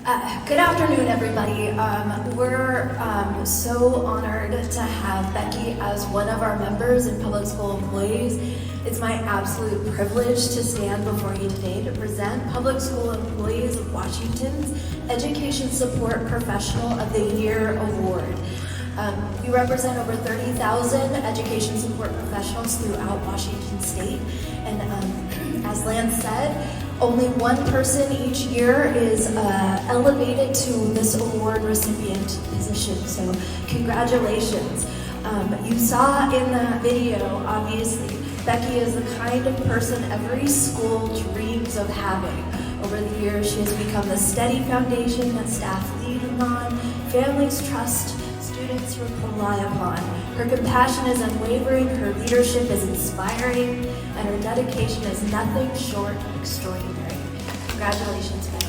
Good afternoon, everybody. We're so honored to have Becky as one of our members and public school employees. It's my absolute privilege to stand before you today to present Public School Employees of Washington's Education Support Professional of the Year Award. We represent over 30,000 education support professionals throughout Washington State, and as Lance said, only one person each year is elevated to this award recipient position, so congratulations. You saw in that video, obviously, Becky is the kind of person every school dreams of having. Over the years, she has become the steady foundation that staff lean on, families trust, students rely upon. Her compassion is unwavering, her leadership is inspiring, and her dedication is nothing short of extraordinary. Congratulations, Becky.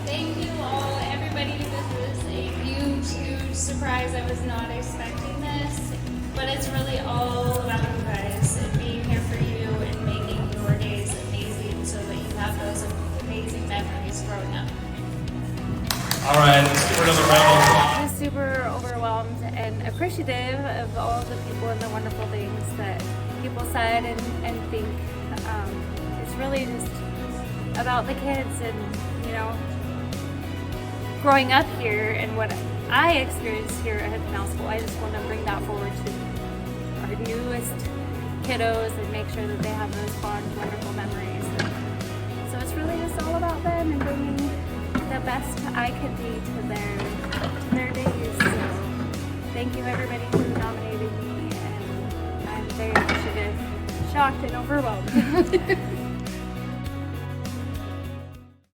Thank you all, everybody. This is a huge surprise. I was not expecting this, but it's really all about you guys and being here for you and making your days amazing so that you have those amazing memories growing up. All right, let's give her another round of applause. I'm just super overwhelmed and appreciative of all the people and the wonderful things that people said and think. It's really just about the kids and, you know, growing up here and what I experienced here at Canal School. I just want to bring that forward to our newest kiddos and make sure that they have those fond, wonderful memories. So it's really just all about them and bringing the best I could be to their days. So thank you everybody who nominated me, and I'm very appreciative, shocked and overwhelmed.